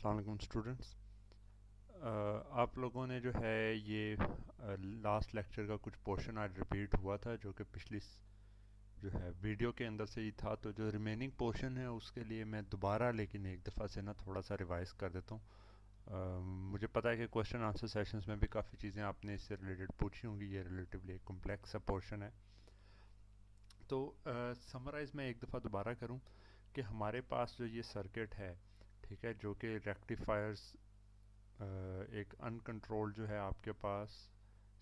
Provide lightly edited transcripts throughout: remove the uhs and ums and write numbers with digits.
अस्सलाम वालेकुम स्टूडेंट्स। आप लोगों ने जो है ये लास्ट लेक्चर का कुछ पोर्शन आज रिपीट हुआ था जो कि पिछली जो है वीडियो के अंदर से ही था। तो जो रिमेनिंग पोर्शन है उसके लिए मैं दोबारा लेकिन एक दफ़ा से ना थोड़ा सा रिवाइज कर देता हूँ। मुझे पता है कि क्वेश्चन आंसर सेशंस में भी काफ़ी चीज़ें आपने इससे रिलेटेड पूछी होंगी। ये रिलेटिवली एक कॉम्प्लेक्स सा पोर्शन है। तो समराइज़ मैं एक दफ़ा दोबारा करूँ कि हमारे पास जो ये सर्किट है, ठीक है, जो कि रेक्टिफायर्स एक अनकंट्रोल्ड जो है आपके पास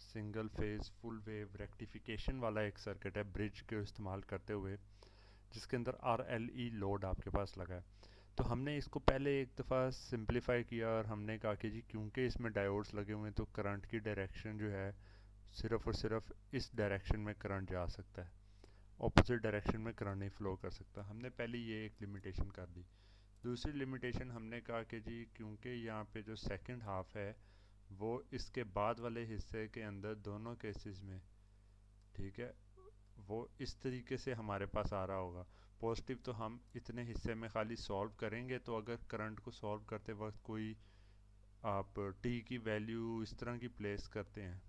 single phase full wave rectification वाला एक सर्किट है ब्रिज के इस्तेमाल करते हुए, जिसके अंदर आर एल ई लोड आपके पास लगा है। तो हमने इसको पहले एक दफ़ा सिंप्लीफाई किया और हमने कहा कि जी क्योंकि इसमें डायोड्स लगे हुए हैं तो करंट की डायरेक्शन जो है सिर्फ और सिर्फ इस डायरेक्शन में करंट जा सकता है, ऑपोजिट डायरेक्शन में करंट नहीं फ्लो कर सकता। हमने पहले ये एक लिमिटेशन कर दी। दूसरी लिमिटेशन हमने कहा कि जी क्योंकि यहाँ पे जो सेकंड हाफ है वो इसके बाद वाले हिस्से के अंदर दोनों केसेस में, ठीक है, वो इस तरीके से हमारे पास आ रहा होगा। पॉजिटिव तो हम इतने हिस्से में खाली सॉल्व करेंगे, तो अगर करंट को सॉल्व करते वक्त कोई आप टी की वैल्यू इस तरह की प्लेस करते हैं,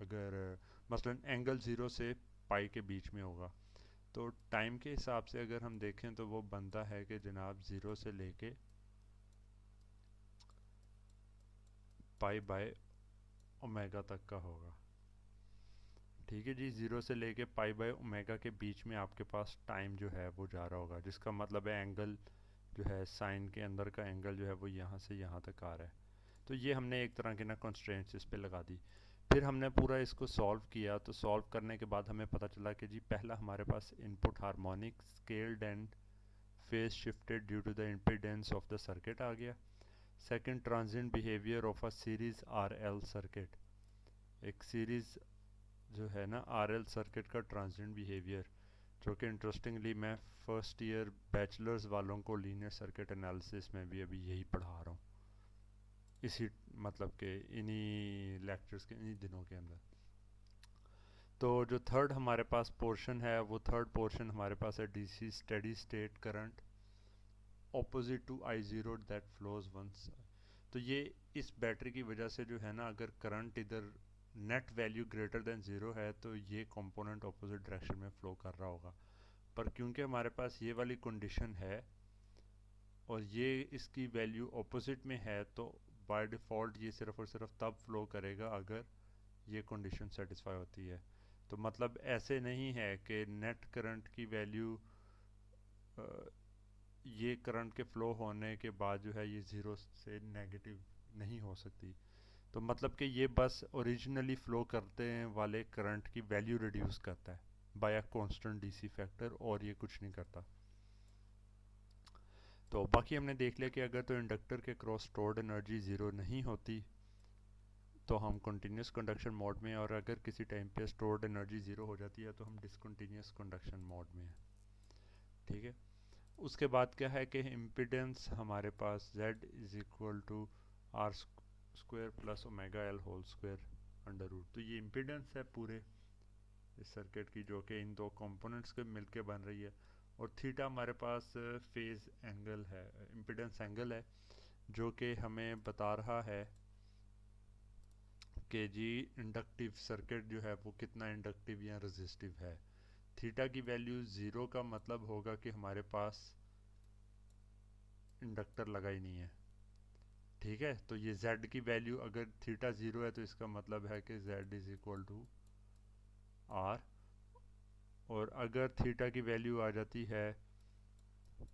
अगर मसलन एंगल ज़ीरो से पाई के बीच में होगा, तो टाइम के हिसाब से अगर हम देखें तो वो बनता है कि जनाब ज़ीरो से लेके पाई बाय ओमेगा तक का होगा। ठीक है जी, ज़ीरो से लेके पाई बाय ओमेगा के बीच में आपके पास टाइम जो है वो जा रहा होगा, जिसका मतलब है एंगल जो है साइन के अंदर का एंगल जो है वो यहाँ से यहाँ तक आ रहा है। तो ये हमने एक तरह की ना कंस्ट्रेंट्स इस पे लगा दी। फिर हमने पूरा इसको सॉल्व किया, तो सॉल्व करने के बाद हमें पता चला कि जी पहला हमारे पास input harmonic scaled and phase shifted due to the impedance of the circuit आ गया। Second, transient behaviour of a series R L circuit. एक सीरीज जो है ना आर एल सर्किट का ट्रांजिएंट बिहेवियर, जो कि इंटरेस्टिंगली मैं फर्स्ट ईयर बैचलर्स वालों को लीनियर सर्किट एनालिसिस में भी अभी यही पढ़ा रहा हूँ, इसी मतलब के इन्हीं लेक्चर्स के इन्हीं दिनों के अंदर। तो जो थर्ड हमारे पास पोर्शन है वो थर्ड पोर्शन हमारे पास है DC steady state current opposite to I zero that flows once. तो ये इस बैटरी की वजह से जो है ना, अगर करंट इधर net value greater than zero है तो ये कंपोनेंट ऑपोजिट डायरेक्शन में फ़्लो कर रहा होगा। पर क्योंकि हमारे पास ये वाली कंडीशन है और ये इसकी वैल्यू ऑपोजिट में है, तो बाय डिफ़ॉल्ट ये सिर्फ और सिर्फ तब फ्लो करेगा अगर ये कंडीशन सेटिस्फाई होती है। तो मतलब ऐसे नहीं है कि नेट करंट की वैल्यू ये करंट के फ़्लो होने के बाद जो है ये ज़ीरो से नेगेटिव नहीं हो सकती। तो मतलब कि ये बस ओरिजिनली फ़्लो करते वाले करंट की वैल्यू रिड्यूस करता है by a constant DC factor, और ये कुछ नहीं करता। तो बाकी हमने देख लिया कि अगर तो इंडक्टर के क्रॉस स्टोर्ड एनर्जी ज़ीरो नहीं होती तो हम कंटिन्यूस कंडक्शन मोड में, और अगर किसी टाइम पे स्टोर्ड एनर्जी ज़ीरो हो जाती है तो हम डिसकंटिन्यूस कंडक्शन मोड में है। ठीक है। उसके बाद क्या है कि इम्पिडेंस हमारे पास Z is equal to R square plus omega L whole square under root. तो ये इम्पिडेंस है पूरे इस सर्किट की, जो कि इन दो कंपोनेंट्स के मिलके बन रही है। और थीटा हमारे पास फेज एंगल है, इम्पिडेंस एंगल है, जो कि हमें बता रहा है कि जी इंडक्टिव सर्किट जो है वो कितना इंडक्टिव या रेजिस्टिव है। थीटा की वैल्यू ज़ीरो का मतलब होगा कि हमारे पास इंडक्टर लगा ही नहीं है। ठीक है। तो ये z की वैल्यू अगर थीटा ज़ीरो है तो इसका मतलब है कि z is equal to R, और अगर थीटा की वैल्यू आ जाती है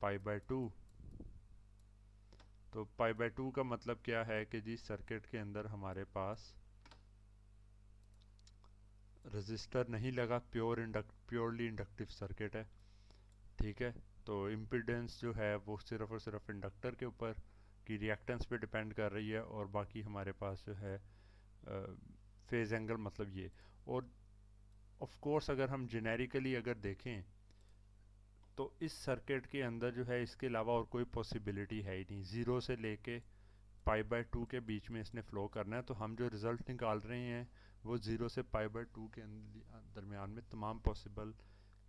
पाई बाय टू, तो पाई बाय टू का मतलब क्या है कि जी सर्किट के अंदर हमारे पास रजिस्टर नहीं लगा, प्योरली इंडक्टिव सर्किट है। ठीक है। तो इम्पिडेंस जो है वो सिर्फ और सिर्फ इंडक्टर के ऊपर की रिएक्टेंस पे डिपेंड कर रही है, और बाकी हमारे पास जो है फेज एंगल मतलब ये। और ऑफ कोर्स अगर हम जेनेरिकली अगर देखें तो इस सर्किट के अंदर जो है इसके अलावा और कोई पॉसिबिलिटी है ही नहीं। ज़ीरो से लेके पाई बाय टू के बीच में इसने फ़्लो करना है, तो हम जो रिज़ल्ट निकाल रहे हैं वो ज़ीरो से पाई बाय टू के दरमियान में तमाम पॉसिबल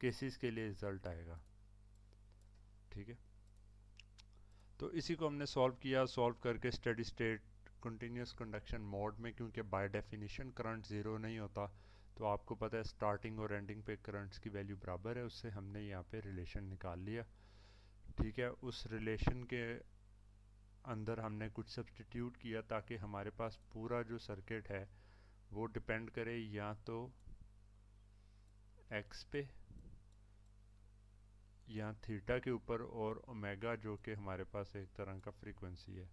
केसेस के लिए रिज़ल्ट आएगा। ठीक है। तो इसी को हमने सॉल्व करके steady state continuous conduction mode में, क्योंकि बाय डेफिनेशन करंट ज़ीरो नहीं होता, तो आपको पता है स्टार्टिंग और एंडिंग पे करंट्स की वैल्यू बराबर है, उससे हमने यहाँ पे रिलेशन निकाल लिया। ठीक है, उस रिलेशन के अंदर हमने कुछ सब्सटीट्यूट किया ताकि हमारे पास पूरा जो सर्किट है वो डिपेंड करे या तो एक्स पे या थीटा के ऊपर, और ओमेगा जो कि हमारे पास एक तरह का फ्रीक्वेंसी है,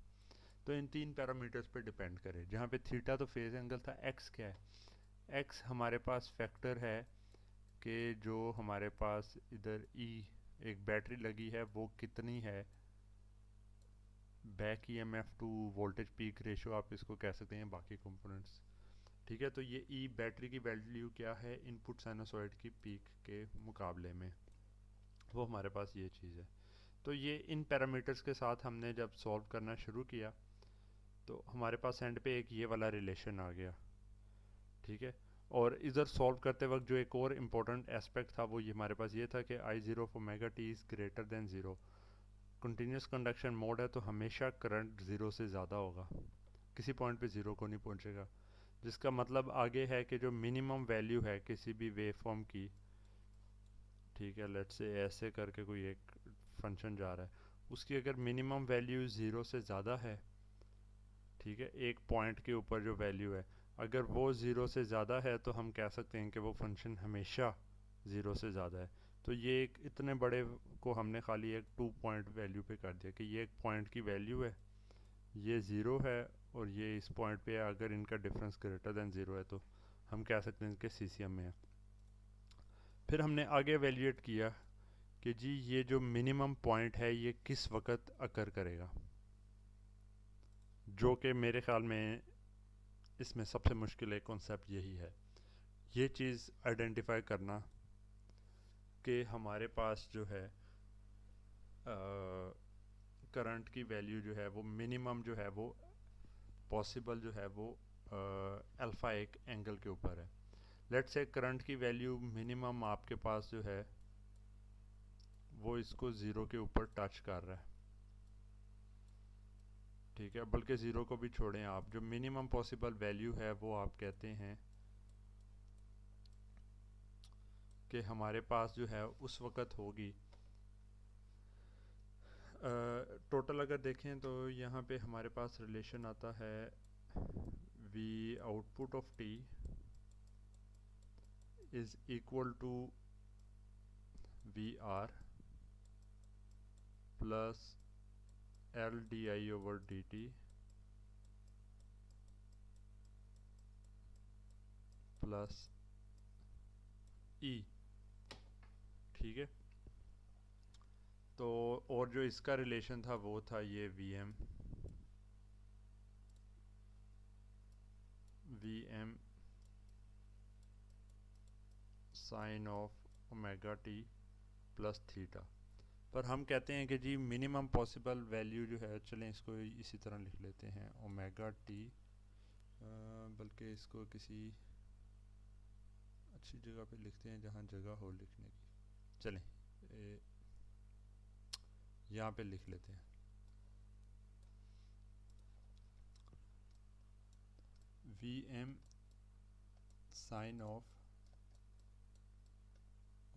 तो इन तीन पैरामीटर्स पे डिपेंड करे। जहाँ पे थीटा तो फेज एंगल था, एक्स क्या है? एक्स हमारे पास फैक्टर है कि जो हमारे पास इधर ई एक बैटरी लगी है वो कितनी है, back EMF to voltage peak ratio आप इसको कह सकते हैं, बाकी कंपोनेंट्स। ठीक है, तो ये ई बैटरी की वैल्यू क्या है इनपुट साइनसॉइड की पीक के मुकाबले में, वो हमारे पास ये चीज़ है। तो ये इन पैरामीटर्स के साथ हमने जब सॉल्व करना शुरू किया तो हमारे पास एंड पे एक ये वाला रिलेशन आ गया। ठीक है, और इधर सॉल्व करते वक्त जो एक और इम्पोर्टेंट एस्पेक्ट था वो ये हमारे पास ये था कि I zero for omega T is greater than zero. Continuous conduction mode है तो हमेशा करंट ज़ीरो से ज़्यादा होगा, किसी पॉइंट पे ज़ीरो को नहीं पहुंचेगा, जिसका मतलब आगे है कि जो मिनिमम वैल्यू है किसी भी वेव फॉर्म की, ठीक है, लेट्स से ऐसे करके कोई एक फंक्शन जा रहा है, उसकी अगर मिनिमम वैल्यू ज़ीरो से ज़्यादा है, ठीक है, एक पॉइंट के ऊपर जो वैल्यू है, अगर वो ज़ीरो से ज़्यादा है तो हम कह सकते हैं कि वो फंक्शन हमेशा ज़ीरो से ज़्यादा है। तो ये एक इतने बड़े को हमने खाली एक 2 पॉइंट वैल्यू पे कर दिया कि ये एक पॉइंट की वैल्यू है, ये ज़ीरो है और ये इस पॉइंट पे है, अगर इनका डिफरेंस ग्रेटर देन ज़ीरो है तो हम कह सकते हैं कि सीसीएम में है। फिर हमने आगे एवेल्यूएट किया कि जी ये जो मिनिमम पॉइंट है ये किस वक्त अकर करेगा, जो कि मेरे ख्याल में इसमें सबसे मुश्किल एक कॉन्सेप्ट यही है, ये चीज़ आइडेंटिफाई करना कि हमारे पास जो है करंट की वैल्यू जो है वो मिनिमम जो है वो पॉसिबल जो है वो अल्फ़ा एक एंगल के ऊपर है। लेट्स से करंट की वैल्यू मिनिमम आपके पास जो है वो इसको ज़ीरो के ऊपर टच कर रहा है। ठीक है, बल्कि ज़ीरो को भी छोड़ें, आप जो मिनिमम पॉसिबल वैल्यू है वो आप कहते हैं कि हमारे पास जो है उस वक़्त होगी। टोटल अगर देखें तो यहाँ पे हमारे पास रिलेशन आता है V output of T is equal to V R plus L D I over D T plus E. ठीक है, तो और जो इसका रिलेशन था वो था ये V M sine of omega T plus theta. पर हम कहते हैं कि जी मिनिमम पॉसिबल वैल्यू जो है, चलें इसको इसी तरह लिख लेते हैं ओमेगा टी, बल्कि इसको किसी अच्छी जगह पे लिखते हैं जहाँ जगह हो लिखने की। चलें यहाँ पे लिख लेते हैं V M sine of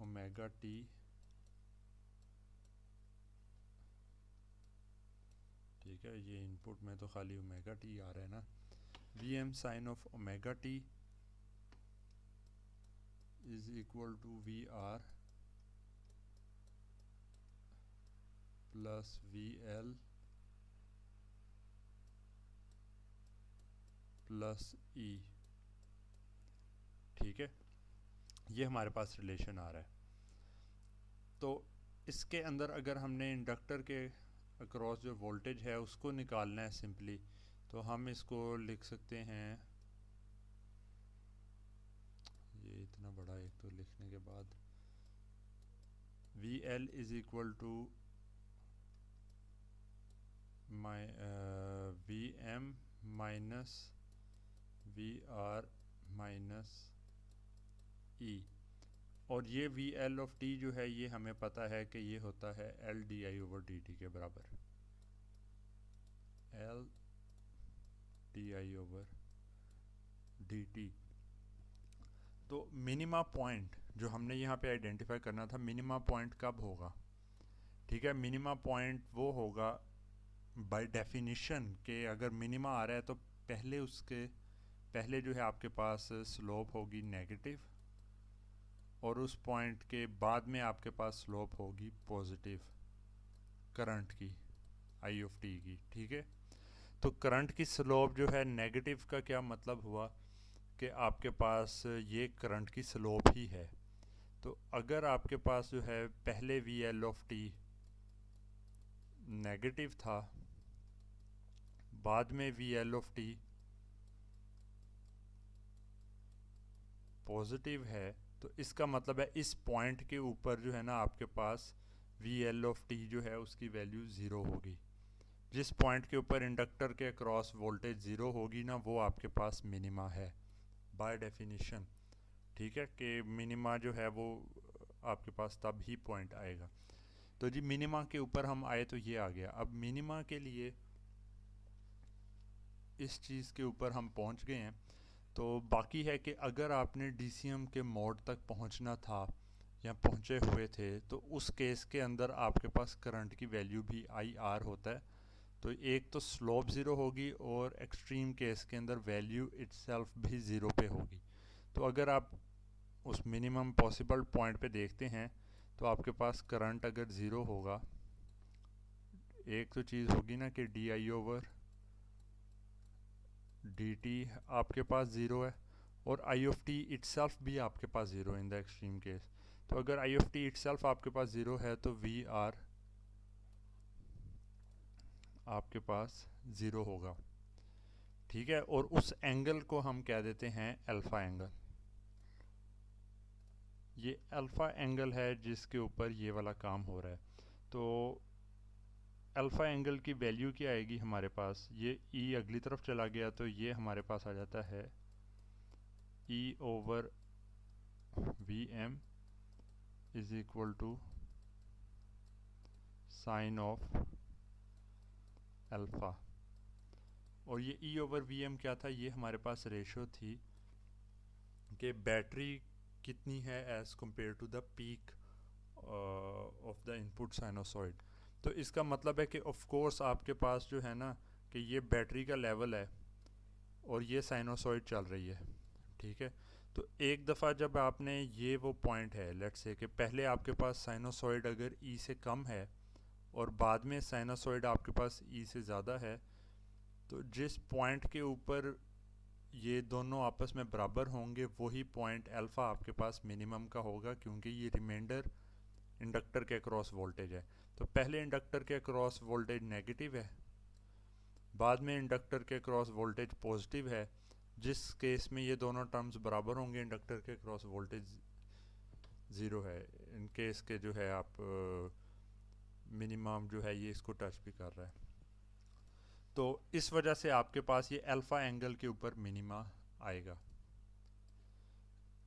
omega T ठीक है, ये इनपुट में तो खाली ओमेगा टी आ रहा है ना, V M sine of omega T is equal to V R plus V L plus E. ठीक है, ये हमारे पास रिलेशन आ रहा है। तो इसके अंदर अगर हमने इंडक्टर के अक्रॉस जो वोल्टेज है उसको निकालना है सिंपली, तो हम इसको लिख सकते हैं, ये इतना बड़ा एक तो लिखने के बाद, V L is equal to V M minus V R minus E, और ये वी एल ऑफ टी जो है ये हमें पता है कि ये होता है L D I over D T के बराबर। di/dt। तो मिनिमा पॉइंट जो हमने यहाँ पे आइडेंटिफाई करना था, मिनिमा पॉइंट कब होगा? ठीक है, मिनिमा पॉइंट वो होगा बाय डेफिनिशन कि अगर मिनिमा आ रहा है तो पहले जो है आपके पास स्लोप होगी नेगेटिव, और उस पॉइंट के बाद में आपके पास स्लोप होगी पॉजिटिव करंट की, आई ऑफ टी की। ठीक है, तो करंट की स्लोप जो है नेगेटिव का क्या मतलब हुआ कि आपके पास ये करंट की स्लोप ही है। तो अगर आपके पास जो है पहले V L of T negative था, बाद में V L of T positive है, तो इसका मतलब है इस पॉइंट के ऊपर जो है ना आपके पास वी एल ऑफ टी जो है उसकी वैल्यू ज़ीरो होगी। जिस पॉइंट के ऊपर इंडक्टर के अक्रॉस वोल्टेज ज़ीरो होगी ना, वो आपके पास मिनिमा है बाय डेफिनेशन। ठीक है, कि मिनिमा जो है वो आपके पास तब ही पॉइंट आएगा। तो जी मिनिमा के ऊपर हम आए तो ये आ गया। अब मिनिमा के लिए इस चीज़ के ऊपर हम पहुंच गए हैं। तो बाकी है कि अगर आपने डीसीएम के मोड तक पहुंचना था या पहुंचे हुए थे, तो उस केस के अंदर आपके पास करंट की वैल्यू भी आई आर होता है। तो एक तो स्लोप ज़ीरो होगी और एक्सट्रीम केस के अंदर वैल्यू इटसेल्फ भी ज़ीरो पे होगी। तो अगर आप उस मिनिमम पॉसिबल पॉइंट पे देखते हैं तो आपके पास करंट अगर ज़ीरो होगा, एक तो चीज़ होगी ना कि D I over D T आपके पास ज़ीरो है, और आई ऑफ टी इटसेल्फ भी आपके पास zero in the extreme case. तो अगर आई ऑफ टी इटसेल्फ आपके पास ज़ीरो है तो वी आर आपके पास ज़ीरो होगा। ठीक है, और उस एंगल को हम कह देते हैं अल्फ़ा एंगल। ये अल्फ़ा एंगल है जिसके ऊपर ये वाला काम हो रहा है। तो अल्फ़ा एंगल की वैल्यू क्या आएगी हमारे पास? ये ई अगली तरफ चला गया तो ये हमारे पास आ जाता है E over V M is equal to sine of alpha. और ये ई ओवर वी एम क्या था? ये हमारे पास रेशो थी कि बैटरी कितनी है as compare to the peak of the input sinusoidal. तो इसका मतलब है कि ऑफ कोर्स आपके पास जो है ना कि ये बैटरी का लेवल है और ये साइनोसॉइड चल रही है। ठीक है, तो एक दफ़ा जब आपने ये वो पॉइंट है, लेट्स से कि पहले आपके पास साइनोसॉइड अगर ई से कम है और बाद में साइनोसॉइड आपके पास ई से ज़्यादा है, तो जिस पॉइंट के ऊपर ये दोनों आपस में बराबर होंगे वही पॉइंट अल्फ़ा आपके पास मिनिमम का होगा, क्योंकि ये रिमाइंडर इंडक्टर के अक्रॉस वोल्टेज है। तो पहले इंडक्टर के अक्रॉस वोल्टेज नेगेटिव है, बाद में इंडक्टर के अक्रॉस वोल्टेज पॉजिटिव है। जिस केस में ये दोनों टर्म्स बराबर होंगे, इंडक्टर के अक्रॉस वोल्टेज ज़ीरो है। इन केस के जो है आप मिनिमम जो है ये इसको टच भी कर रहा है। तो इस वजह से आपके पास ये अल्फ़ा एंगल के ऊपर मिनिमा आएगा।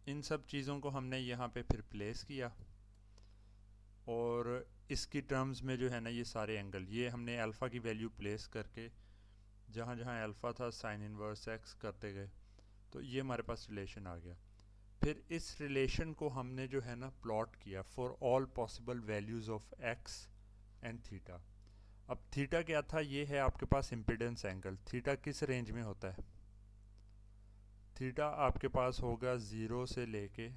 इन सब चीज़ों को हमने यहाँ पे फिर प्लेस किया, और इसकी टर्म्स में जो है ना ये सारे एंगल, ये हमने अल्फ़ा की वैल्यू प्लेस करके जहाँ जहाँ अल्फ़ा था साइन इनवर्स एक्स करते गए, तो ये हमारे पास रिलेशन आ गया। फिर इस रिलेशन को हमने जो है ना प्लॉट किया for all possible values of x and theta. अब थीटा क्या था? ये है आपके पास इम्पिडेंस एंगल। थीटा किस रेंज में होता है? थीटा आपके पास होगा 0 से लेके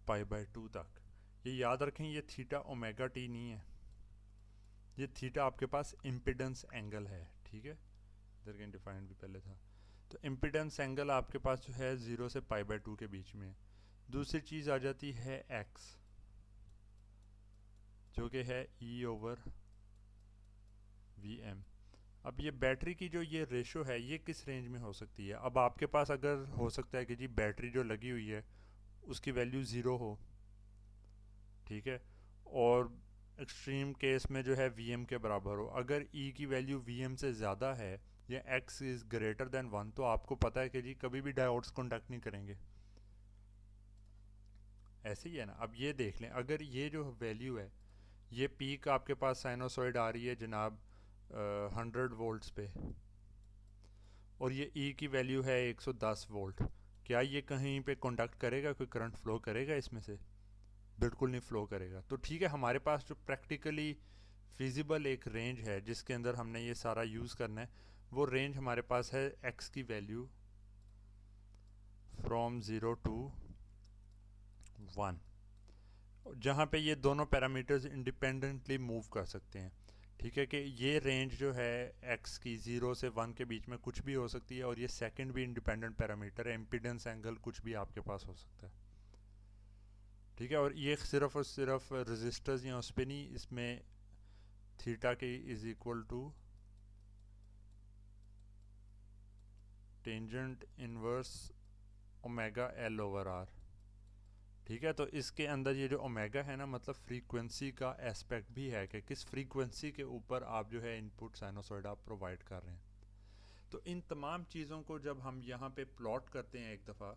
π/2 तक। ये याद रखें, ये थीटा ओमेगा टी नहीं है, ये थीटा आपके पास इम्पिडेंस एंगल है। ठीक है, इधर के डिफाइंड भी पहले था। तो इम्पिडेंस एंगल आपके पास जो है 0 से π/2 के बीच में। दूसरी चीज़ आ जाती है एक्स, जो कि है ई ओवर वी एम। अब ये बैटरी की जो ये रेशो है ये किस रेंज में हो सकती है? अब आपके पास अगर हो सकता है कि जी बैटरी जो लगी हुई है उसकी वैल्यू ज़ीरो हो, ठीक है, और एक्सट्रीम केस में जो है वी एम के बराबर हो। अगर ई की वैल्यू वी एम से ज़्यादा है या एक्स इज़ ग्रेटर देन 1, तो आपको पता है कि जी कभी भी डायोड्स कंडक्ट नहीं करेंगे। ऐसे ही है ना। अब ये देख लें, अगर ये जो वैल्यू है, ये पीक आपके पास साइनोसॉइड आ रही है जनाब 100 वोल्ट्स पे और ये ई की वैल्यू है 110 वोल्ट, क्या ये कहीं पे कंडक्ट करेगा, कोई करंट फ्लो करेगा इसमें से? बिल्कुल नहीं फ्लो करेगा। तो ठीक है, हमारे पास जो प्रैक्टिकली फिजिबल एक रेंज है जिसके अंदर हमने ये सारा यूज़ करना है, वो रेंज हमारे पास है एक्स की वैल्यू फ्रॉम 0 टू 1, जहाँ पे ये दोनों पैरामीटर्स इंडिपेंडेंटली मूव कर सकते हैं। ठीक है कि ये रेंज जो है एक्स की 0 से 1 के बीच में कुछ भी हो सकती है, और ये सेकंड भी इंडिपेंडेंट पैरामीटर है, इम्पीडेंस एंगल कुछ भी आपके पास हो सकता है। ठीक है, और ये सिर्फ और सिर्फ रजिस्टर्स या उस पर नहीं, इसमें थीटा के is equal to tangent inverse omega L over R. ठीक है, तो इसके अंदर ये जो ओमेगा है ना, मतलब फ्रीक्वेंसी का एस्पेक्ट भी है कि किस फ्रीक्वेंसी के ऊपर आप जो है इनपुट साइनोसॉइड आप प्रोवाइड कर रहे हैं। तो इन तमाम चीज़ों को जब हम यहाँ पे प्लॉट करते हैं एक दफ़ा,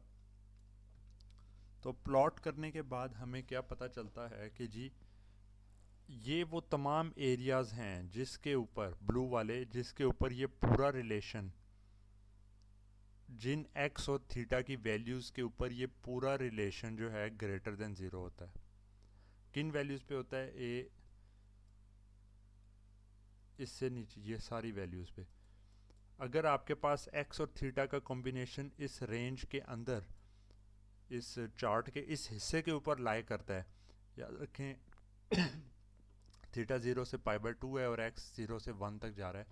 तो प्लॉट करने के बाद हमें क्या पता चलता है कि जी ये वो तमाम एरियाज़ हैं जिसके ऊपर, ब्लू वाले, जिसके ऊपर ये पूरा रिलेशन, जिन एक्स और थीटा की वैल्यूज़ के ऊपर ये पूरा रिलेशन जो है ग्रेटर देन ज़ीरो होता है। किन वैल्यूज़ पे होता है? ए इससे नीचे ये सारी वैल्यूज़ पे। अगर आपके पास एक्स और थीटा का कॉम्बिनेशन इस रेंज के अंदर, इस चार्ट के इस हिस्से के ऊपर लाई करता है, याद रखें थीटा 0 से π/2 है और एक्स 0 से 1 तक जा रहा है,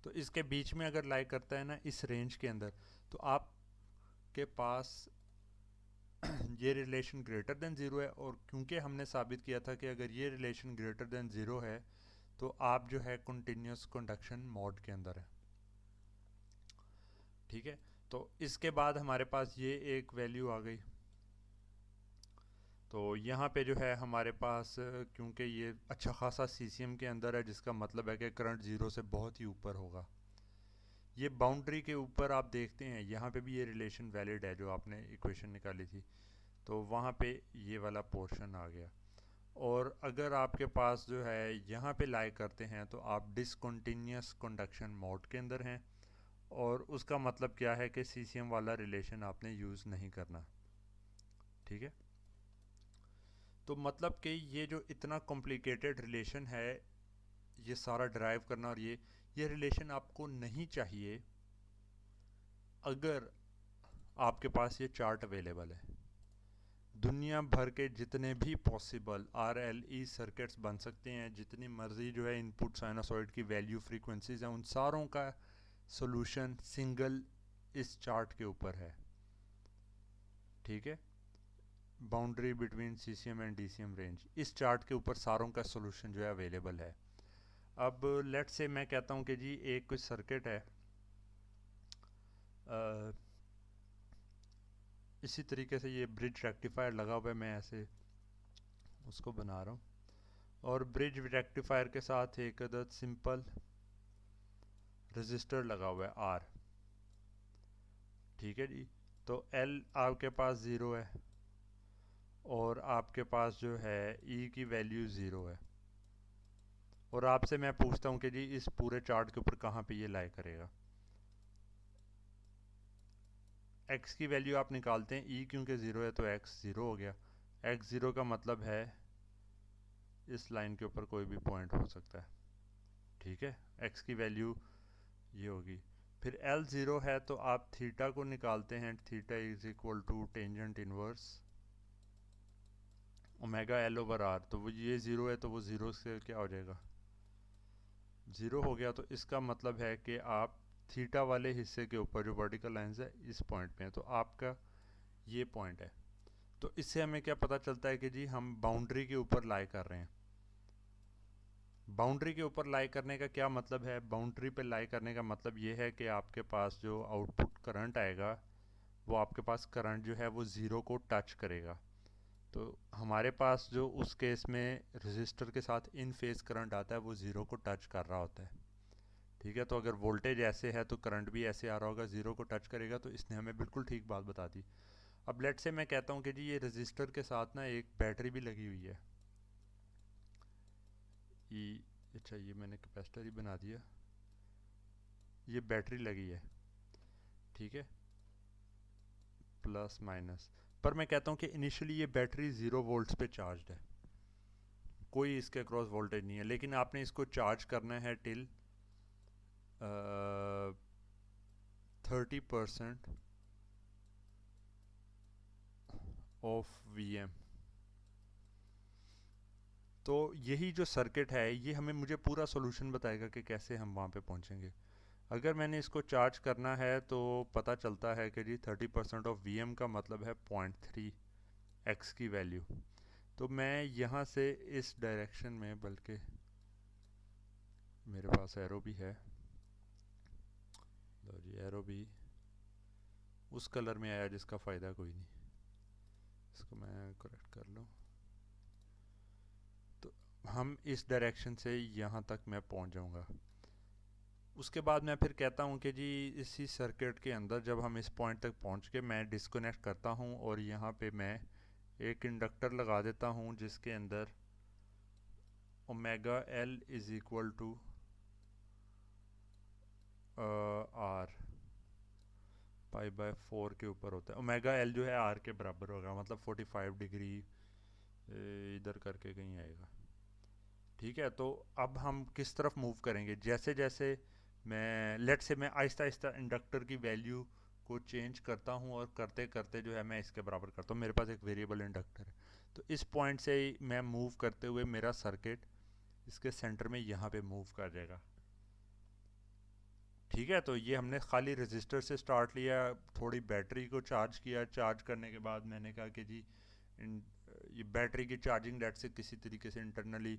तो इसके बीच में अगर लाई करता है ना इस रेंज के अंदर, तो आपके पास ये रिलेशन ग्रेटर देन ज़ीरो है। और क्योंकि हमने साबित किया था कि अगर ये रिलेशन ग्रेटर देन ज़ीरो है तो आप जो है कंटिन्यूस कंडक्शन मोड के अंदर है। ठीक है, तो इसके बाद हमारे पास ये एक वैल्यू आ गई। तो यहाँ पे जो है हमारे पास, क्योंकि ये अच्छा खासा सीसीएम के अंदर है, जिसका मतलब है कि करंट ज़ीरो से बहुत ही ऊपर होगा। ये बाउंड्री के ऊपर आप देखते हैं यहाँ पे भी ये रिलेशन वैलिड है जो आपने इक्वेशन निकाली थी, तो वहाँ पे ये वाला पोर्शन आ गया। और अगर आपके पास जो है यहाँ पे लाई करते हैं तो आप डिसकंटिन्यूस कंडक्शन मोड के अंदर हैं, और उसका मतलब क्या है कि सीसीएम वाला रिलेशन आपने यूज़ नहीं करना। ठीक है, तो मतलब कि ये जो इतना कॉम्प्लिकेटेड रिलेशन है ये सारा ड्राइव करना, और ये रिलेशन आपको नहीं चाहिए अगर आपके पास ये चार्ट अवेलेबल है। दुनिया भर के जितने भी पॉसिबल RLE सर्किट्स बन सकते हैं, जितनी मर्जी जो है इनपुट साइनोसॉइड की वैल्यू फ्रीक्वेंसीज हैं, उन सारों का सॉल्यूशन सिंगल इस चार्ट के ऊपर है। ठीक है, boundary between CCM and DCM range, इस चार्ट के ऊपर सारों का सॉल्यूशन जो है अवेलेबल है। अब लेट से मैं कहता हूँ कि जी एक कुछ सर्किट है, इसी तरीके से ये ब्रिज रेक्टिफायर लगा हुआ है, मैं ऐसे उसको बना रहा हूँ, और ब्रिज रेक्टिफायर के साथ एक अदद सिंपल रजिस्टर लगा हुआ है R। ठीक है जी, तो L आपके पास ज़ीरो है और आपके पास जो है E की वैल्यू ज़ीरो है, और आपसे मैं पूछता हूँ कि जी इस पूरे चार्ट के ऊपर कहाँ पे ये लाई करेगा। X की वैल्यू आप निकालते हैं, E क्योंकि ज़ीरो है तो X ज़ीरो हो गया। X ज़ीरो का मतलब है इस लाइन के ऊपर कोई भी पॉइंट हो सकता है। ठीक है, X की वैल्यू ये होगी। फिर L ज़ीरो है तो आप थीटा को निकालते हैं, theta is equal to tangent inverse omega L over R। तो वो ये ज़ीरो है तो वो ज़ीरो से क्या हो जाएगा, ज़ीरो हो गया। तो इसका मतलब है कि आप थीटा वाले हिस्से के ऊपर जो वर्टिकल लाइंस है इस पॉइंट पे है, तो आपका ये पॉइंट है। तो इससे हमें क्या पता चलता है कि जी हम बाउंड्री के ऊपर लाई कर रहे हैं। बाउंड्री के ऊपर लाई करने का क्या मतलब है? बाउंड्री पे लाई करने का मतलब ये है कि आपके पास जो आउटपुट करंट आएगा वो आपके पास करंट जो है वो ज़ीरो को टच करेगा। तो हमारे पास जो उस केस में रजिस्टर के साथ इन फेस करंट आता है वो ज़ीरो को टच कर रहा होता है। ठीक है, तो अगर वोल्टेज ऐसे है तो करंट भी ऐसे आ रहा होगा, ज़ीरो को टच करेगा। तो इसने हमें बिल्कुल ठीक बात बता दी। अब लेट से मैं कहता हूँ कि जी ये रजिस्टर के साथ ना एक बैटरी भी लगी हुई है, अच्छा ये मैंने कैपेसिटर ही बना दिया, ये बैटरी लगी है, ठीक है, प्लस माइनस। पर मैं कहता हूँ कि इनिशियली ये बैटरी 0 वोल्ट्स पे चार्ज है, कोई इसके अक्रॉस वोल्टेज नहीं है, लेकिन आपने इसको चार्ज करना है टिल 30% ऑफ वी एम। तो यही जो सर्किट है ये हमें मुझे पूरा सॉल्यूशन बताएगा कि कैसे हम वहाँ पे पहुँचेंगे। अगर मैंने इसको चार्ज करना है तो पता चलता है कि जी 30% ऑफ वी एम का मतलब है 0.3 x की वैल्यू। तो मैं यहाँ से इस डायरेक्शन में, बल्कि मेरे पास एरो भी है, लो जी एरो भी उस कलर में आया जिसका फ़ायदा कोई नहीं, इसको मैं करेक्ट कर लूँ। तो हम इस डायरेक्शन से यहाँ तक मैं पहुँच जाऊँगा। उसके बाद मैं फिर कहता हूँ कि जी इसी सर्किट के अंदर जब हम इस पॉइंट तक पहुँच के मैं डिस्कनेक्ट करता हूँ और यहाँ पे मैं एक इंडक्टर लगा देता हूँ जिसके अंदर omega L is equal to R pi by 4 के ऊपर होता है। ओमेगा एल जो है आर के बराबर होगा, मतलब 45 डिग्री इधर करके कहीं आएगा, ठीक है। तो अब हम किस तरफ मूव करेंगे, जैसे जैसे मैं लेट से मैं आहिस्ता आहिस्ता इंडक्टर की वैल्यू को चेंज करता हूँ और करते करते जो है मैं इसके बराबर करता हूँ, मेरे पास एक वेरिएबल इंडक्टर है। तो इस पॉइंट से मैं मूव करते हुए मेरा सर्किट इसके सेंटर में यहाँ पे मूव कर जाएगा, ठीक है। तो ये हमने खाली रजिस्टर से स्टार्ट लिया, थोड़ी बैटरी को चार्ज किया, चार्ज करने के बाद मैंने कहा कि जी ये बैटरी की चार्जिंग लेट से किसी तरीके से इंटरनली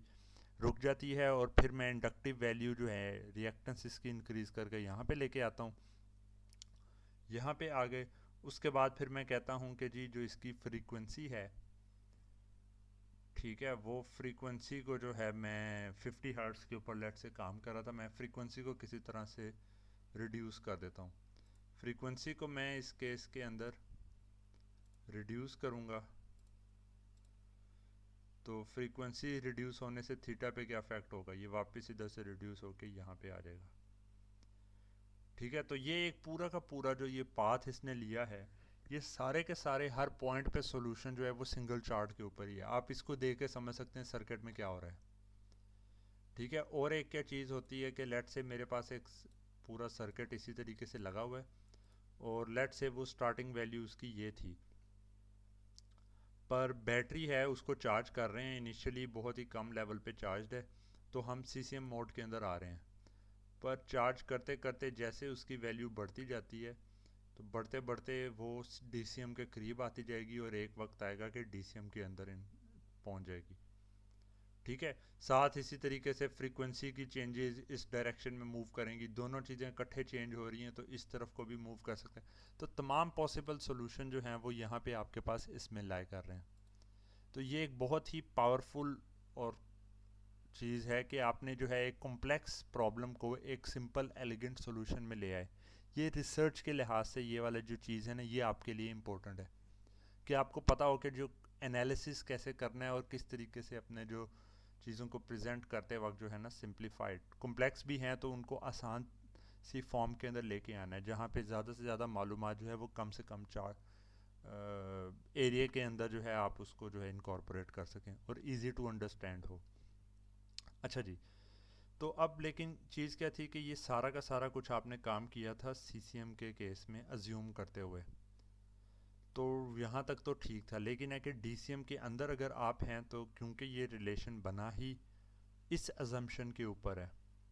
रुक जाती है, और फिर मैं इंडक्टिव वैल्यू जो है रिएक्टेंस इसकी इंक्रीज़ करके यहाँ पे लेके आता हूँ, यहाँ पे आ गए। उसके बाद फिर मैं कहता हूँ कि जी जो इसकी फ्रीक्वेंसी है, ठीक है, वो फ्रीक्वेंसी को जो है मैं 50 हर्ट्ज़ के ऊपर लेट से काम कर रहा था, मैं फ्रीक्वेंसी को किसी तरह से रिड्यूस कर देता हूँ। फ्रीक्वेंसी को मैं इस केस के अंदर रिड्यूस करूँगा, तो फ्रीक्वेंसी रिड्यूस होने से थीटा पे क्या इफेक्ट होगा, ये वापस इधर से रिड्यूस होके यहाँ पे आ जाएगा, ठीक है। तो ये एक पूरा का पूरा जो ये पाथ इसने लिया है, ये सारे के सारे हर पॉइंट पे सॉल्यूशन जो है वो सिंगल चार्ट के ऊपर ही है। आप इसको देख के समझ सकते हैं सर्किट में क्या हो रहा है, ठीक है। और एक क्या चीज़ होती है कि लेट से मेरे पास एक पूरा सर्किट इसी तरीके से लगा हुआ है, और लेट से वो स्टार्टिंग वैल्यू उसकी ये थी, पर बैटरी है उसको चार्ज कर रहे हैं इनिशियली बहुत ही कम लेवल पे चार्ज है, तो हम CCM मोड के अंदर आ रहे हैं। पर चार्ज करते करते जैसे उसकी वैल्यू बढ़ती जाती है, तो बढ़ते बढ़ते वो DCM के करीब आती जाएगी, और एक वक्त आएगा कि DCM के अंदर पहुंच जाएगी, ठीक है। साथ इसी तरीके से फ्रीक्वेंसी की चेंजेस इस डायरेक्शन में मूव करेंगी, दोनों चीज़ें इकट्ठे चेंज हो रही हैं तो इस तरफ को भी मूव कर सकते हैं। तो तमाम पॉसिबल सोल्यूशन जो हैं वो यहाँ पे आपके पास इसमें लाई कर रहे हैं। तो ये एक बहुत ही पावरफुल और चीज़ है कि आपने जो है एक कॉम्प्लेक्स प्रॉब्लम को एक सिंपल एलिगेंट सॉल्यूशन में ले आए। ये रिसर्च के लिहाज से ये वाला जो चीज़ है ना, ये आपके लिए इम्पोर्टेंट है कि आपको पता हो कि जो एनालिसिस कैसे करना है और किस तरीके से अपने जो चीज़ों को प्रेजेंट करते वक्त जो है ना सिंप्लीफाइड, कॉम्प्लेक्स भी हैं तो उनको आसान सी फॉर्म के अंदर लेके आना है, जहाँ पे ज़्यादा से ज़्यादा मालूमात जो है वो कम से कम चार एरिया के अंदर जो है आप उसको जो है इनकॉर्पोरेट कर सकें और इजी टू अंडरस्टैंड हो। अच्छा जी, तो अब लेकिन चीज़ क्या थी कि ये सारा का सारा कुछ आपने काम किया था CCM के केस में अज्यूम करते हुए, तो यहाँ तक तो ठीक था, लेकिन है कि DCM के अंदर अगर आप हैं तो क्योंकि ये रिलेशन बना ही इस अजम्पशन के ऊपर है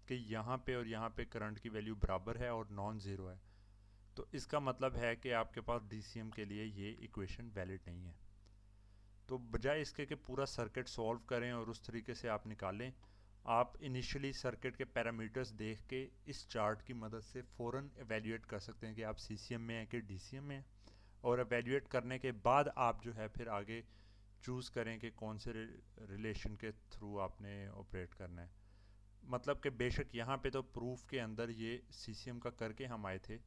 कि यहाँ पे और यहाँ पे करंट की वैल्यू बराबर है और नॉन ज़ीरो है, तो इसका मतलब है कि आपके पास DCM के लिए ये इक्वेशन वैलिड नहीं है। तो बजाय इसके कि पूरा सर्किट सॉल्व करें और उस तरीके से आप निकालें, आप इनिशियली सर्किट के पैरामीटर्स देख के इस चार्ट की मदद से फ़ौरन एवेल्यूएट कर सकते हैं कि आप CCM में हैं कि DCM में हैं, और एवेल्यूएट करने के बाद आप जो है फिर आगे चूज़ करें कि कौन से रिलेशन के थ्रू आपने ऑपरेट करना है। मतलब कि बेशक यहाँ पे तो प्रूफ के अंदर ये CCM का करके हम आए थे,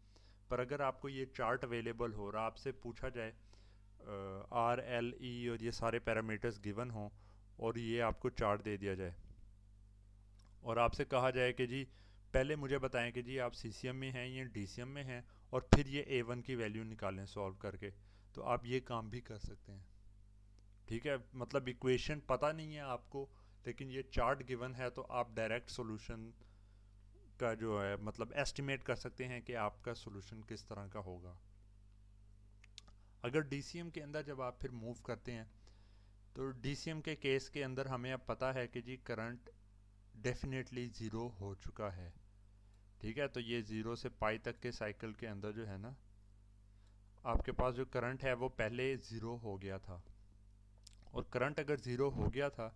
पर अगर आपको ये चार्ट अवेलेबल हो और आपसे पूछा जाए RLE और ये सारे पैरामीटर्स गिवन हों और ये आपको चार्ट दे दिया जाए और आपसे कहा जाए कि जी पहले मुझे बताएं कि जी आप सीसीएम में हैं या डीसीएम में हैं, और फिर ये ए1 की वैल्यू निकालें सॉल्व करके, तो आप ये काम भी कर सकते हैं। ठीक है, मतलब इक्वेशन पता नहीं है आपको, लेकिन ये चार्ट गिवन है, तो आप डायरेक्ट सॉल्यूशन का जो है मतलब एस्टिमेट कर सकते हैं कि आपका सॉल्यूशन किस तरह का होगा। अगर डीसीएम के अंदर जब आप फिर मूव करते हैं, तो डीसीएम के केस के अंदर हमें अब पता है कि जी करंट डेफिनेटली ज़ीरो हो चुका है। ठीक है, तो ये ज़ीरो से पाई तक के साइकिल के अंदर जो है ना, आपके पास जो करंट है वो पहले ज़ीरो हो गया था। और करंट अगर ज़ीरो हो गया था,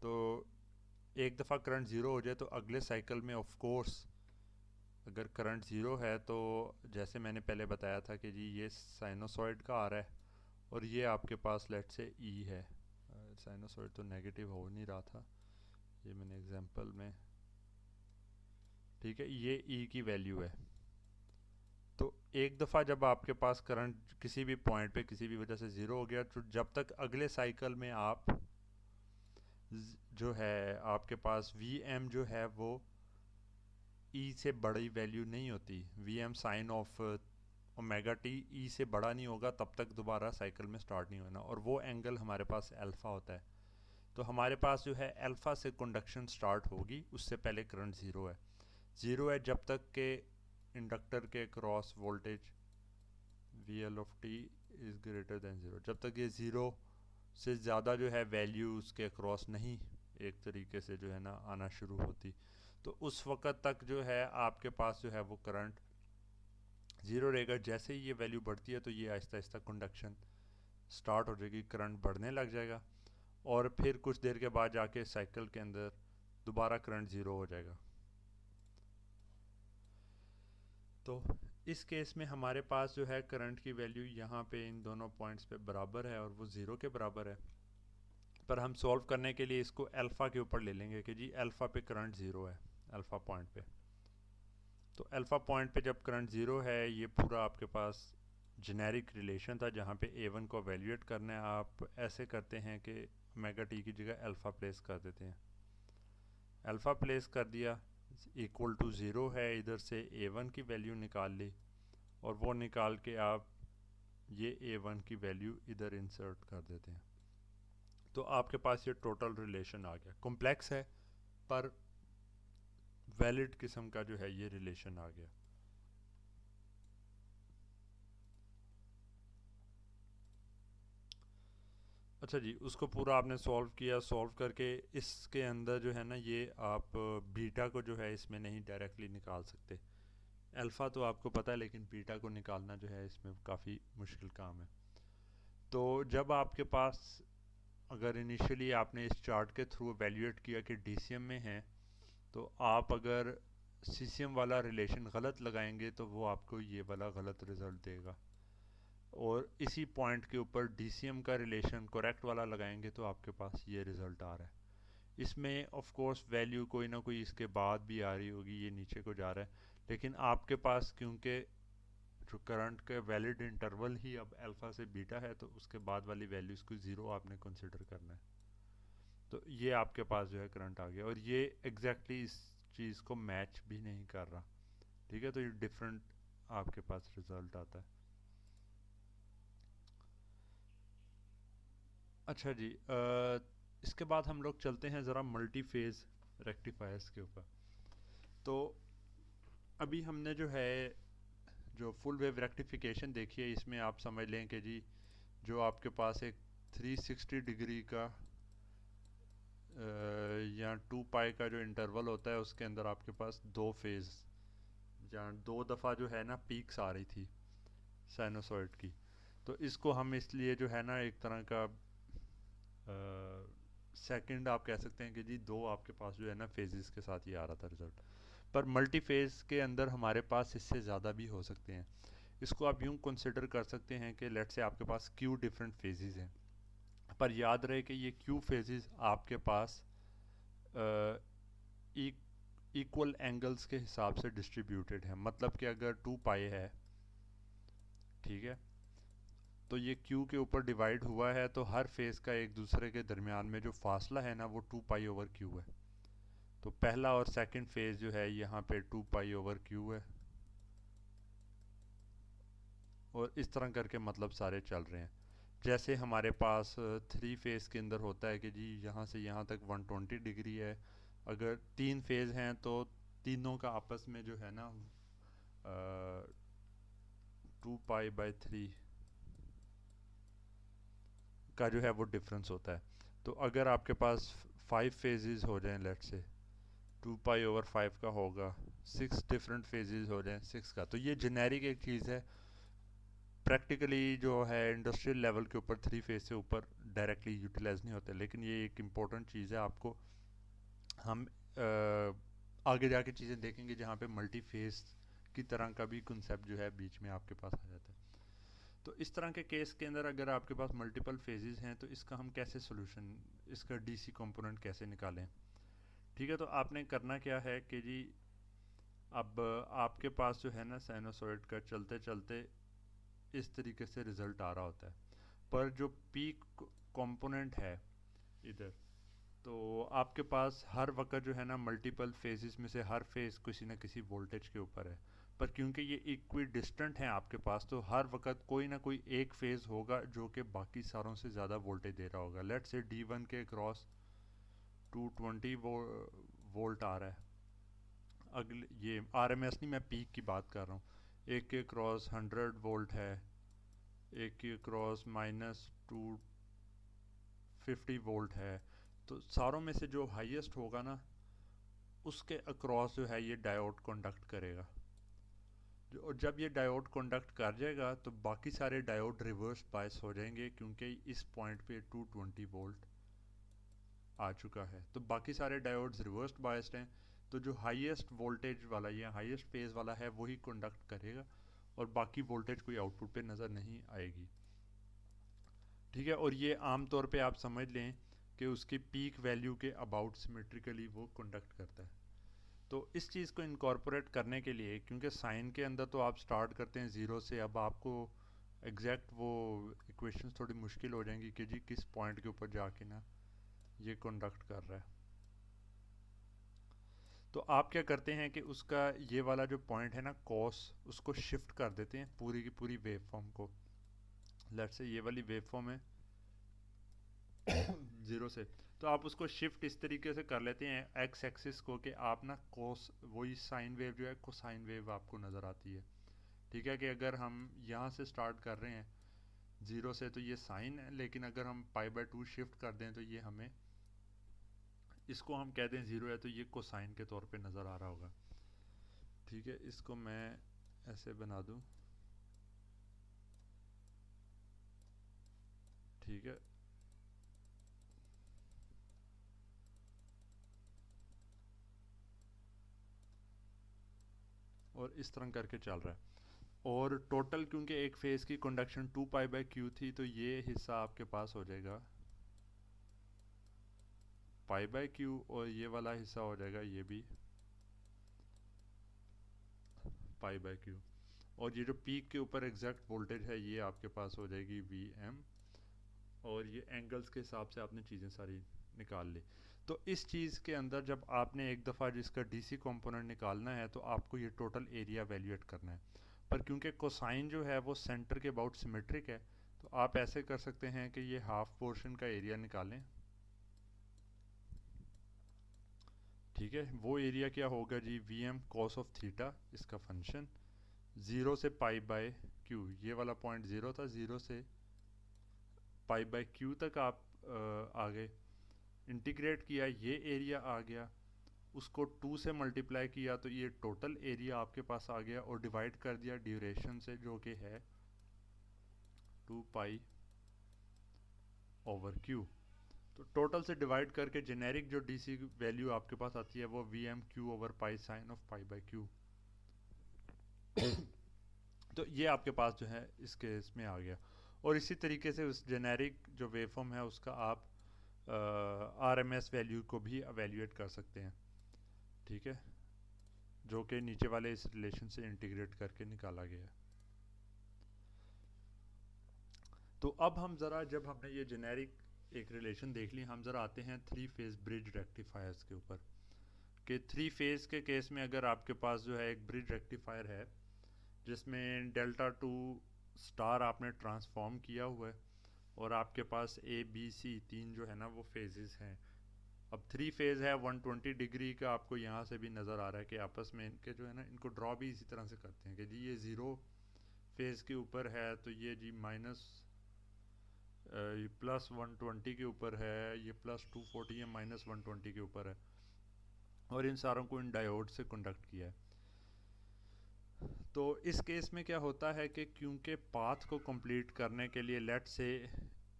तो एक दफ़ा करंट ज़ीरो हो जाए तो अगले साइकिल में ऑफ कोर्स अगर करंट ज़ीरो है, तो जैसे मैंने पहले बताया था कि जी ये साइनोसॉइड का आ रहा है, और ये आपके पास लेट से ई है। साइनोसॉइड तो नेगेटिव हो नहीं रहा था, ये मैंने एग्जांपल में, ठीक है, ये ई की वैल्यू है। तो एक दफ़ा जब आपके पास करंट किसी भी पॉइंट पे किसी भी वजह से ज़ीरो हो गया, तो जब तक अगले साइकिल में आप जो है आपके पास वी एम जो है वो ई से बड़ी वैल्यू नहीं होती, V M sine of omega T E से बड़ा नहीं होगा, तब तक दोबारा साइकिल में स्टार्ट नहीं होना, और वो एंगल हमारे पास अल्फ़ा होता है। तो हमारे पास जो है अल्फ़ा से कंडक्शन स्टार्ट होगी, उससे पहले करंट ज़ीरो है। ज़ीरो है जब तक के इंडक्टर के cross voltage V L of T is greater than zero, जब तक ये ज़ीरो से ज़्यादा जो है वैल्यू उसके क्रॉस नहीं एक तरीके से जो है ना आना शुरू होती, तो उस वक़्त तक जो है आपके पास जो है वो करंट ज़ीरो रहेगा। जैसे ही ये वैल्यू बढ़ती है, तो ये आहिस्ता आहिस्ता कंडक्शन स्टार्ट हो जाएगी, करंट बढ़ने लग जाएगा, और फिर कुछ देर के बाद जाके साइकिल के अंदर दोबारा करंट ज़ीरो हो जाएगा। तो इस केस में हमारे पास जो है करंट की वैल्यू यहाँ पे इन दोनों पॉइंट्स पे बराबर है, और वो ज़ीरो के बराबर है। पर हम सॉल्व करने के लिए इसको अल्फ़ा के ऊपर ले लेंगे कि जी अल्फ़ा पे करंट ज़ीरो है, अल्फ़ा पॉइंट पे। तो अल्फ़ा पॉइंट पे जब करंट ज़ीरो है, ये पूरा आपके पास जेनेरिक रिलेशन था जहाँ पे ए वन को एवेल्यूएट करना है। आप ऐसे करते हैं कि ओमेगा टी की जगह अल्फ़ा प्लेस कर देते हैं। अल्फ़ा प्लेस कर दिया, इक्वल टू ज़ीरो है, इधर से ए वन की वैल्यू निकाल ली, और वो निकाल के आप ये ए वन की वैल्यू इधर इंसर्ट कर देते हैं। तो आपके पास ये टोटल रिलेशन आ गया। कॉम्प्लेक्स है, पर वैलिड किस्म का जो है ये रिलेशन आ गया। अच्छा जी, उसको पूरा आपने सॉल्व किया, सॉल्व करके इसके अंदर जो है ना, ये आप बीटा को जो है इसमें नहीं डायरेक्टली निकाल सकते। अल्फ़ा तो आपको पता है, लेकिन बीटा को निकालना जो है इसमें काफ़ी मुश्किल काम है। तो जब आपके पास अगर इनिशियली आपने इस चार्ट के थ्रू एवेल्यूएट किया कि डीसीएम में है, तो आप अगर सीसीएम वाला रिलेशन गलत लगाएंगे, तो वो आपको ये वाला गलत रिज़ल्ट देगा। और इसी पॉइंट के ऊपर डीसीएम का रिलेशन करेक्ट वाला लगाएंगे, तो आपके पास ये रिज़ल्ट आ रहा है। इसमें ऑफ कोर्स वैल्यू कोई ना कोई इसके बाद भी आ रही होगी, ये नीचे को जा रहा है, लेकिन आपके पास क्योंकि जो करंट का वैलिड इंटरवल ही अब अल्फ़ा से बीटा है, तो उसके बाद वाली वैल्यूज़ को ज़ीरो आपने कंसिडर करना है। तो ये आपके पास जो है करंट आ गया, और ये एग्जैक्टली इस चीज़ को मैच भी नहीं कर रहा। ठीक है, तो ये डिफरेंट आपके पास रिजल्ट आता है। अच्छा जी, इसके बाद हम लोग चलते हैं ज़रा मल्टी फेज़ रेक्टिफायर्स के ऊपर। तो अभी हमने जो है जो फुल वेव रेक्टिफिकेशन देखी है, इसमें आप समझ लें कि जी जो आपके पास एक 360 डिग्री का या 2 पाई का जो इंटरवल होता है, उसके अंदर आपके पास दो फेज़, जहाँ दो दफ़ा जो है ना पीक्स आ रही थी साइनोसॉइड की। तो इसको हम इसलिए जो है ना एक तरह का सेकंड आप कह सकते हैं कि जी दो आपके पास जो है ना फेजेस के साथ ही आ रहा था रिजल्ट। पर मल्टी फेज के अंदर हमारे पास इससे ज़्यादा भी हो सकते हैं। इसको आप यूँ कंसिडर कर सकते हैं कि लेट से आपके पास क्यू डिफरेंट फेजेस हैं, पर याद रहे कि ये क्यू फेजेस आपके पास इक्वल एंगल्स के हिसाब से डिस्ट्रीब्यूटेड है। मतलब कि अगर 2 पाई है, ठीक है, तो ये क्यू के ऊपर डिवाइड हुआ है, तो हर फेज़ का एक दूसरे के दरमियान में जो फासला है ना, वो 2 पाई ओवर क्यू है। तो पहला और सेकंड फेज जो है यहाँ पे 2π/Q है, और इस तरह करके मतलब सारे चल रहे हैं। जैसे हमारे पास थ्री फेज के अंदर होता है कि जी यहाँ से यहाँ तक 120 डिग्री है। अगर तीन फेज हैं तो तीनों का आपस में जो है ना 2π/3 का जो है वो डिफरेंस होता है। तो अगर आपके पास 5 फेजेस हो जाएं, लेट से 2π/5 का होगा, 6 डिफरेंट फेजेस हो जाएं 6 का, तो ये जेनेरिक एक चीज़ है। प्रैक्टिकली जो है इंडस्ट्रियल लेवल के ऊपर थ्री फेज से ऊपर डायरेक्टली यूटिलाइज नहीं होते, लेकिन ये एक इम्पोर्टेंट चीज़ है। आपको हम आगे जाके चीज़ें देखेंगे जहाँ पे मल्टी फेज की तरह का भी कंसेप्ट जो है बीच में आपके पास आ जाता है। तो इस तरह के केस के अंदर अगर आपके पास मल्टीपल फेजेस हैं तो इसका हम कैसे सोल्यूशन, इसका डीसी कंपोनेंट कैसे निकालें। ठीक है, तो आपने करना क्या है कि जी अब आपके पास जो है ना साइनोसॉइड का चलते चलते इस तरीके से रिज़ल्ट आ रहा होता है, पर जो पीक कंपोनेंट है इधर, तो आपके पास हर वक्त जो है ना मल्टीपल फेजेस में से हर फेज किसी न किसी वोल्टेज के ऊपर है। पर क्योंकि ये इक्वी डिस्टेंट है आपके पास, तो हर वक्त कोई ना कोई एक फेज होगा जो कि बाकी सारों से ज़्यादा वोल्टेज दे रहा होगा। लेट्स से D1 के क्रॉस 220 वोल्ट आ रहा है। अगले ये RMS नहीं, मैं पीक की बात कर रहा हूँ। एक के क्रॉस 100 वोल्ट है, एक के क्रॉस -250 वोल्ट है। तो सारों में से जो हाईएस्ट होगा ना उसके अक्रॉस जो है ये डायोड कंडक्ट करेगा। और जब ये डायोड कंडक्ट कर जाएगा तो बाकी सारे डायोड रिवर्स बायस हो जाएंगे, क्योंकि इस पॉइंट पे 220 वोल्ट आ चुका है। तो बाकी सारे डायोड्स रिवर्स बायस्ड हैं, तो जो हाईएस्ट वोल्टेज वाला या हाईएस्ट फेज वाला है वही कंडक्ट करेगा, और बाकी वोल्टेज कोई आउटपुट पे नज़र नहीं आएगी। ठीक है, और ये आम तौर पे आप समझ लें कि उसकी पीक वैल्यू के अबाउट सिमेट्रिकली वो कंडक्ट करता है। तो इस चीज़ को इनकॉर्पोरेट करने के लिए, क्योंकि साइन के अंदर तो आप स्टार्ट करते हैं ज़ीरो से, अब आपको एग्जैक्ट वो इक्वेशंस थोड़ी मुश्किल हो जाएंगी कि जी किस पॉइंट के ऊपर जाके ना ये कंडक्ट कर रहा है। तो आप क्या करते हैं कि उसका ये वाला जो पॉइंट है ना कॉस, उसको शिफ्ट कर देते हैं पूरी की पूरी वेव फॉर्म को। लेट्स से ये वाली वेव फॉर्म है ज़ीरो से, तो आप उसको शिफ्ट इस तरीके से कर लेते हैं एक्स एक्सिस को कि आप ना कोस, वही साइन वेव जो है कोसाइन वेव आपको नज़र आती है। ठीक है, कि अगर हम यहाँ से स्टार्ट कर रहे हैं ज़ीरो से तो ये साइन है, लेकिन अगर हम π/2 शिफ्ट कर दें तो ये हमें, इसको हम कह दें ज़ीरो है तो ये कोसाइन के तौर पे नज़र आ रहा होगा। ठीक है, इसको मैं ऐसे बना दूँ। ठीक है, और इस तरह करके चल रहा है। और टोटल क्योंकि एक फेज़ की कंडक्शन 2π/Q थी, तो ये हिस्सा आपके पास हो जाएगा π/Q, और ये वाला हिस्सा हो जाएगा ये भी π/Q। और ये जो पीक के ऊपर एग्जैक्ट वोल्टेज है ये आपके पास हो जाएगी Vm, और ये एंगल्स के हिसाब से आपने चीज़ें सारी निकाल ली। तो इस चीज़ के अंदर जब आपने एक दफ़ा जिसका डीसी कंपोनेंट निकालना है तो आपको ये टोटल एरिया वैल्यूएट करना है। पर क्योंकि कोसाइन जो है वो सेंटर के अबाउट सिमेट्रिक है, तो आप ऐसे कर सकते हैं कि ये हाफ पोर्शन का एरिया निकालें। ठीक है, वो एरिया क्या होगा जी, Vm cos ऑफ थीटा, इसका फंक्शन ज़ीरो से π/Q, ये वाला पॉइंट ज़ीरो था, ज़ीरो से π/Q तक आप आ गए, इंटीग्रेट किया, ये एरिया आ गया, उसको 2 से मल्टीप्लाई किया तो ये टोटल एरिया आपके पास आ गया, और डिवाइड कर दिया ड्यूरेशन से जो कि है 2π/Q। तो टोटल से डिवाइड करके जेनेरिक जो डीसी वैल्यू आपके पास आती है वो Vm/Q/π साइन ऑफ π/Q। तो ये आपके पास जो है इस केस में आ गया। और इसी तरीके से उस जेनेरिक जो वेवफॉर्म है उसका आप RMS वैल्यू को भी एवेल्यूएट कर सकते हैं। ठीक है, जो कि नीचे वाले इस रिलेशन से इंटीग्रेट करके निकाला गया है। तो अब हम ज़रा, जब हमने ये जेनेरिक एक रिलेशन देख ली, हम ज़रा आते हैं थ्री फेज ब्रिज रेक्टिफायर्स के ऊपर। कि थ्री फेज़ के केस में अगर आपके पास जो है एक ब्रिज रेक्टिफायर है जिसमें डेल्टा टू स्टार आपने ट्रांसफॉर्म किया हुआ है और आपके पास ए बी सी तीन जो है ना वो फेजेस हैं। अब थ्री फेज़ है 120 डिग्री का, आपको यहाँ से भी नज़र आ रहा है कि आपस में इनके जो है ना इनको ड्रॉ भी इसी तरह से करते हैं कि जी ये ज़ीरो फेज़ के ऊपर है तो ये जी माइनस, ये प्लस 120 के ऊपर है, ये प्लस 240 है, माइनस 120 के ऊपर है, और इन सारों को इन डायोड से कंडक्ट किया है। तो इस केस में क्या होता है कि क्योंकि पाथ को कंप्लीट करने के लिए लेट से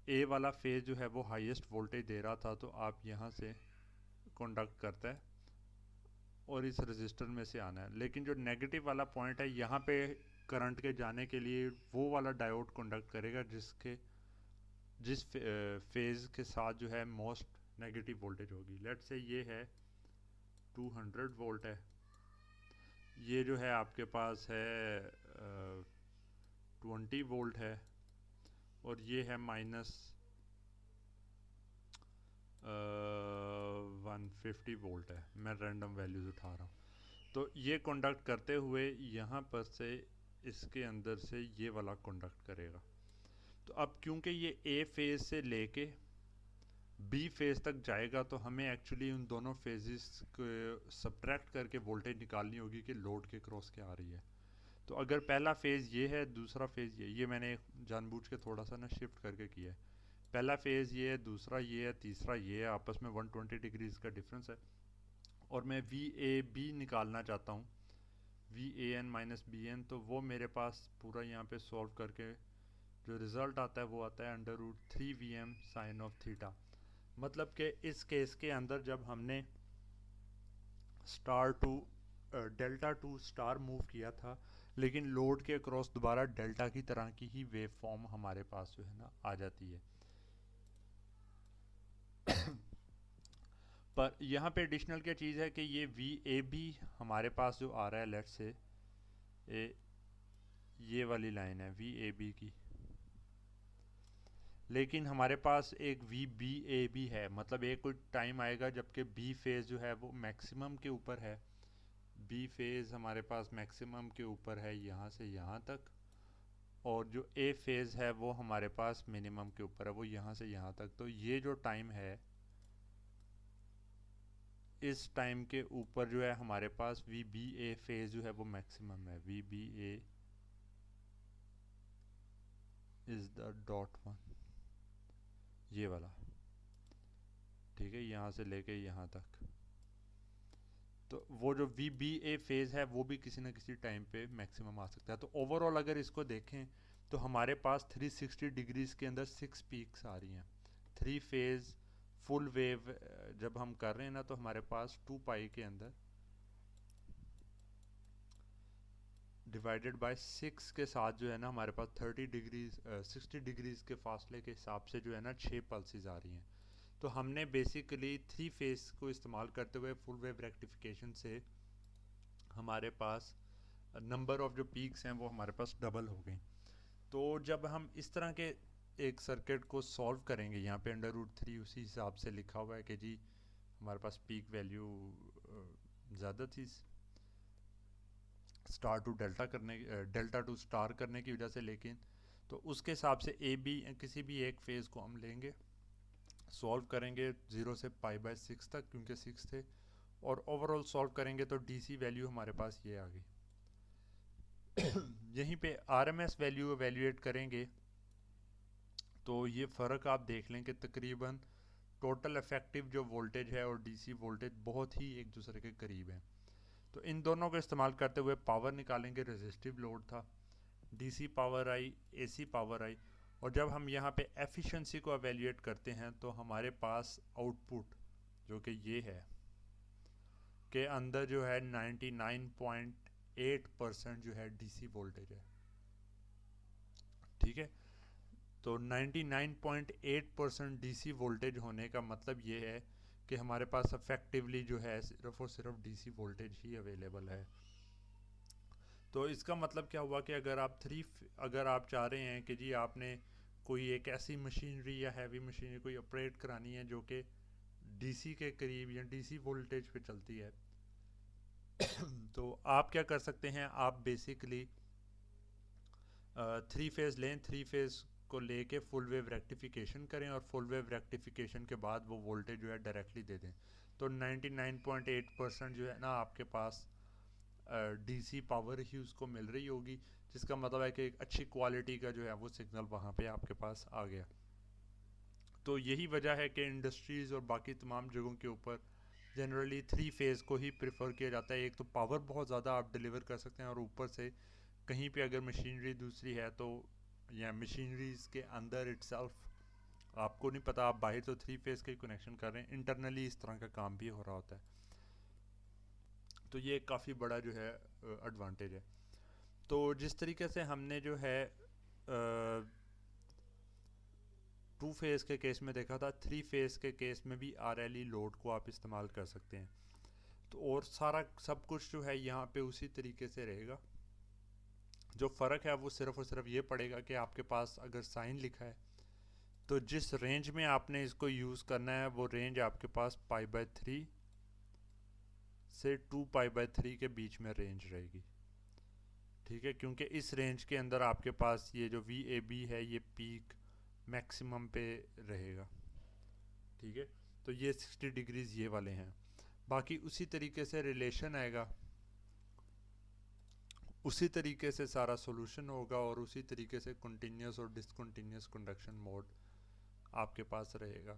ए वाला फेज जो है वो हाईएस्ट वोल्टेज दे रहा था, तो आप यहाँ से कंडक्ट करता है और इस रजिस्टर में से आना है। लेकिन जो नेगेटिव वाला पॉइंट है यहाँ पे करंट के जाने के लिए वो वाला डायोड कंडक्ट करेगा जिस फेज़ के साथ जो है मोस्ट नेगेटिव वोल्टेज होगी। लेट से ये है 200 वोल्ट है, ये जो है आपके पास है 20 वोल्ट है, और ये है माइनस 150 वोल्ट है। मैं रैंडम वैल्यूज़ उठा रहा हूँ। तो ये कंडक्ट करते हुए यहाँ पर से इसके अंदर से ये वाला कंडक्ट करेगा। तो अब क्योंकि ये ए फेज़ से लेके बी फेज़ तक जाएगा तो हमें एक्चुअली उन दोनों फेजेस को सब्ट्रैक्ट करके वोल्टेज निकालनी होगी कि लोड के क्रॉस क्या आ रही है। तो अगर पहला फेज़ ये है, दूसरा फेज़ ये मैंने जानबूझ के थोड़ा सा ना शिफ्ट करके किया है। पहला फेज़ ये है, दूसरा ये है, तीसरा ये है, आपस में 120 डिग्रीज का डिफरेंस है। और मैं वी ए बी निकालना चाहता हूँ, V A N minus B N, तो वो मेरे पास पूरा यहाँ पे सॉल्व करके जो रिज़ल्ट आता है वो आता है √3 VM साइन ऑफ थीटा। मतलब कि इस केस के अंदर जब हमने star to delta to star move किया था, लेकिन लोड के अक्रॉस दोबारा डेल्टा की तरह की ही वेव फॉर्म हमारे पास जो है ना आ जाती है। पर यहाँ पे एडिशनल क्या चीज़ है कि ये वी ए बी हमारे पास जो आ रहा है, लेट्स से ये वाली लाइन है वी ए बी की, लेकिन हमारे पास एक वी बी ए भी है। मतलब एक कोई टाइम आएगा जबकि बी फेज़ जो है वो मैक्सिमम के ऊपर है, बी फेज़ हमारे पास मैक्सिमम के ऊपर है यहाँ से यहाँ तक, और जो ए फेज़ है वो हमारे पास मिनिमम के ऊपर है, वो यहाँ से यहाँ तक। तो ये जो टाइम है, इस टाइम के ऊपर जो है हमारे पास वी बी ए फेज़ जो है वो मैक्सिमम है। V B A is the dot one, ये वाला, ठीक है, यहाँ से लेके यहाँ तक। तो वो जो वी बी ए फेज़ है वो भी किसी न किसी टाइम पे मैक्सिमम आ सकता है। तो ओवरऑल अगर इसको देखें तो हमारे पास 360 डिग्रीज के अंदर 6 पीक्स आ रही हैं। थ्री फेज़ फुल वेव जब हम कर रहे हैं ना, तो हमारे पास 2 पाई के अंदर डिवाइडेड बाय 6 के साथ जो है ना हमारे पास 30 डिग्रीज 60 डिग्रीज के फासले के हिसाब से जो है ना 6 पल्सेस आ रही हैं। तो हमने बेसिकली थ्री फेस को इस्तेमाल करते हुए फुल वेव रेक्टिफिकेशन से हमारे पास नंबर ऑफ जो पीक्स हैं वो हमारे पास डबल हो गई। तो जब हम इस तरह के एक सर्किट को सॉल्व करेंगे, यहाँ पे √3 उसी हिसाब से लिखा हुआ है कि जी हमारे पास पीक वैल्यू ज़्यादा थी स्टार टू डेल्टा करने, डेल्टा टू स्टार करने की वजह से, लेकिन तो उसके हिसाब से ए बी किसी भी एक फेज़ को हम लेंगे, सॉल्व करेंगे 0 से π/6 तक क्योंकि 6 थे, और ओवरऑल सॉल्व करेंगे तो डीसी वैल्यू हमारे पास ये आ गई। यहीं पे आरएमएस वैल्यू एवेल्यूएट करेंगे तो ये फ़र्क आप देख लें कि तकरीबन टोटल इफेक्टिव जो वोल्टेज है और डीसी वोल्टेज बहुत ही एक दूसरे के करीब हैं। तो इन दोनों को इस्तेमाल करते हुए पावर निकालेंगे, रेजिस्टिव लोड था, डीसी पावर आई, एसी पावर आई, और जब हम यहाँ पे एफिशिएंसी को एवेल्यूएट करते हैं तो हमारे पास आउटपुट जो कि ये है के अंदर जो है 99.8% जो है डीसी वोल्टेज है, ठीक है। तो 99.8% डीसी वोल्टेज होने का मतलब ये है कि हमारे पास अफेक्टिवली जो है सिर्फ और सिर्फ डीसी वोल्टेज ही अवेलेबल है। तो इसका मतलब क्या हुआ कि अगर आप चाह रहे हैं कि जी आपने कोई एक ऐसी मशीनरी या हैवी मशीनरी कोई ऑपरेट करानी है जो कि डीसी के करीब या डीसी वोल्टेज पे चलती है, आप क्या कर सकते हैं, आप बेसिकली 3 फेज़ लें, 3 फेज़ को लेके फुल वेव रेक्टिफिकेशन करें और फुल वेव रेक्टिफिकेशन के बाद वो वोल्टेज जो है डायरेक्टली दे दें। तो 99.8% जो है ना आपके पास डीसी पावर ही उसको मिल रही होगी, जिसका मतलब है कि एक अच्छी क्वालिटी का जो है वो सिग्नल वहाँ पे आपके पास आ गया। तो यही वजह है कि इंडस्ट्रीज़ और बाकी तमाम जगहों के ऊपर जनरली 3 फेज़ को ही प्रेफर किया जाता है। एक तो पावर बहुत ज़्यादा आप डिलीवर कर सकते हैं और ऊपर से कहीं पे अगर मशीनरी दूसरी है तो, या मशीनरीज के अंदर इटसेल्फ आपको नहीं पता, आप बाहर तो 3 फेज़ के कनेक्शन कर रहे हैं, इंटरनली इस तरह का काम भी हो रहा होता है। तो ये काफ़ी बड़ा जो है एडवांटेज है। तो जिस तरीके से हमने जो है 2 फेज़ के केस में देखा था, 3 फेज़ के केस में भी RLE लोड को आप इस्तेमाल कर सकते हैं। तो और सारा सब कुछ जो है यहाँ पे उसी तरीके से रहेगा। जो फ़र्क है वो सिर्फ और सिर्फ ये पड़ेगा कि आपके पास अगर साइन लिखा है तो जिस रेंज में आपने इसको यूज़ करना है वो रेंज आपके पास π/3 से 2π/3 के बीच में रेंज रहेगी। ठीक है, क्योंकि इस रेंज के अंदर आपके पास ये जो VAB है ये पीक मैक्सिमम पे रहेगा। ठीक है, तो ये 60 डिग्रीज ये वाले हैं। बाकी उसी तरीके से रिलेशन आएगा, उसी तरीके से सारा सॉल्यूशन होगा और उसी तरीके से कंटिन्यूस और डिसकंटिन्यूस कंडक्शन मोड आपके पास रहेगा।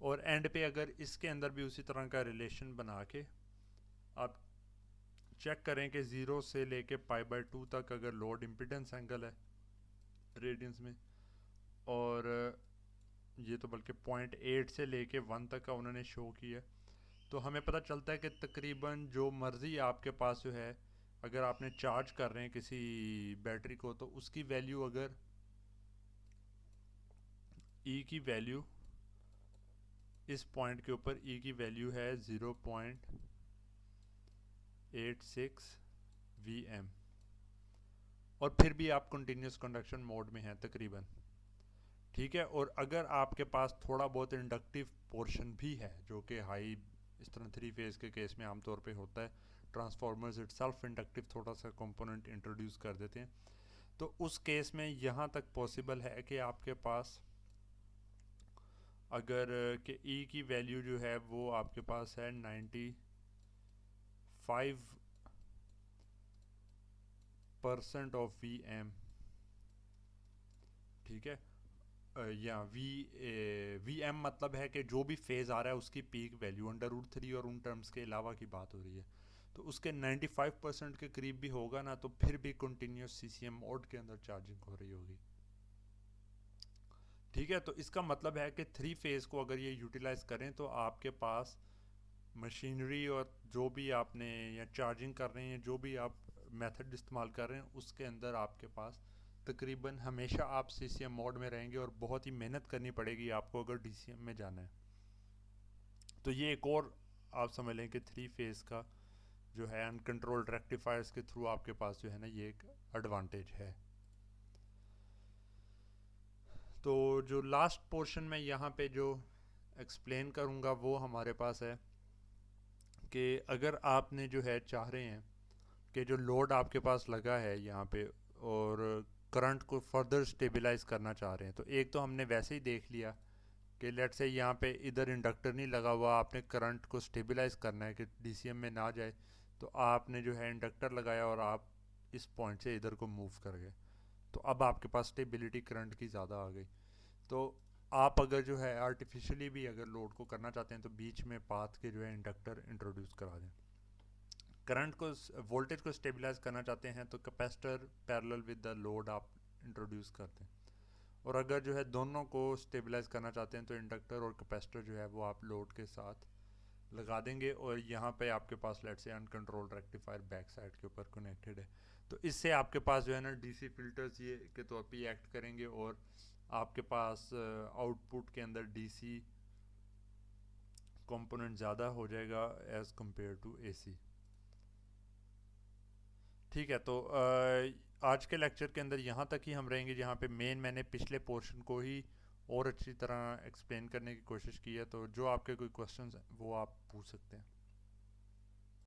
और एंड पे अगर इसके अंदर भी उसी तरह का रिलेशन बना के आप चेक करें कि 0 से लेके π/2 तक अगर लोड इम्पिडेंस एंगल है रेडियंस में, और ये तो बल्कि 0.8 से लेके 1 तक का उन्होंने शो किया, तो हमें पता चलता है कि तकरीबन जो मर्ज़ी आपके पास जो है, अगर आपने चार्ज कर रहे हैं किसी बैटरी को तो उसकी वैल्यू अगर E की वैल्यू इस पॉइंट के ऊपर E की वैल्यू है 0.86 VM, और फिर भी आप कंटिन्यूस कंडक्शन मोड में हैं तकरीबन। ठीक है, और अगर आपके पास थोड़ा बहुत इंडक्टिव पोर्शन भी है जो कि हाई इस तरह 3 फेज़ के केस में आमतौर पे होता है, ट्रांसफार्मर्स इटसेल्फ इंडक्टिव थोड़ा सा कंपोनेंट इंट्रोड्यूस कर देते हैं, तो उस केस में यहाँ तक पॉसिबल है कि आपके पास अगर कि E की वैल्यू जो है वो आपके पास है 95% ऑफ VM। ठीक है, या VM मतलब है कि जो भी फेज़ आ रहा है उसकी पीक वैल्यू √3 और उन टर्म्स के अलावा की बात हो रही है, तो उसके 95% के करीब भी होगा ना, तो फिर भी कंटिन्यूस CCM मोड के अंदर चार्जिंग हो रही होगी। ठीक है, तो इसका मतलब है कि 3 फेज़ को अगर ये यूटिलाइज करें तो आपके पास मशीनरी और जो भी आपने या चार्जिंग कर रहे हैं, जो भी आप मेथड इस्तेमाल कर रहे हैं, उसके अंदर आपके पास तकरीबन हमेशा आप CCM मोड में रहेंगे और बहुत ही मेहनत करनी पड़ेगी आपको अगर DCM में जाना है। तो ये एक और आप समझ लें कि 3 फेज़ का जो है अनकंट्रोल्ड रेक्टिफायर्स के थ्रू आपके पास जो है ना ये एक एडवांटेज है। तो जो लास्ट पोर्शन में यहाँ पे जो एक्सप्लेन करूँगा वो हमारे पास है कि अगर आपने जो है चाह रहे हैं कि जो लोड आपके पास लगा है यहाँ पे और करंट को फर्दर स्टेबलाइज करना चाह रहे हैं, तो एक तो हमने वैसे ही देख लिया कि लेट से यहाँ पे इधर इंडक्टर नहीं लगा हुआ, आपने करंट को स्टेबलाइज करना है कि DCM में ना जाए, तो आपने जो है इंडक्टर लगाया और आप इस पॉइंट से इधर को मूव कर गए, तो अब आपके पास स्टेबिलिटी करंट की ज़्यादा आ गई। तो आप अगर जो है आर्टिफिशियली भी अगर लोड को करना चाहते हैं तो बीच में पाथ के जो है इंडक्टर इंट्रोड्यूस करा दें। करंट को वोल्टेज को स्टेबलाइज करना चाहते हैं तो capacitor parallel with the load आप इंट्रोड्यूस करते हैं, और अगर जो है दोनों को स्टेबलाइज करना चाहते हैं तो इंडक्टर और कैपेसिटर जो है वो आप लोड के साथ लगा देंगे, और यहाँ पे आपके पास लेट से अनकंट्रोल्ड रेक्टिफायर बैक साइड के ऊपर कनेक्टेड है। तो इससे आपके पास जो है ना DC फिल्टर्स ये के तौर पे एक्ट करेंगे और आपके पास आउटपुट के अंदर DC कंपोनेंट ज़्यादा हो जाएगा एज़ कम्पेयर टू AC। ठीक है, तो आज के लेक्चर के अंदर यहाँ तक ही हम रहेंगे, जहाँ पे मैंने पिछले पोर्शन को ही और अच्छी तरह एक्सप्लेन करने की कोशिश की है। तो जो आपके कोई क्वेश्चंस हैं वो आप पूछ सकते हैं।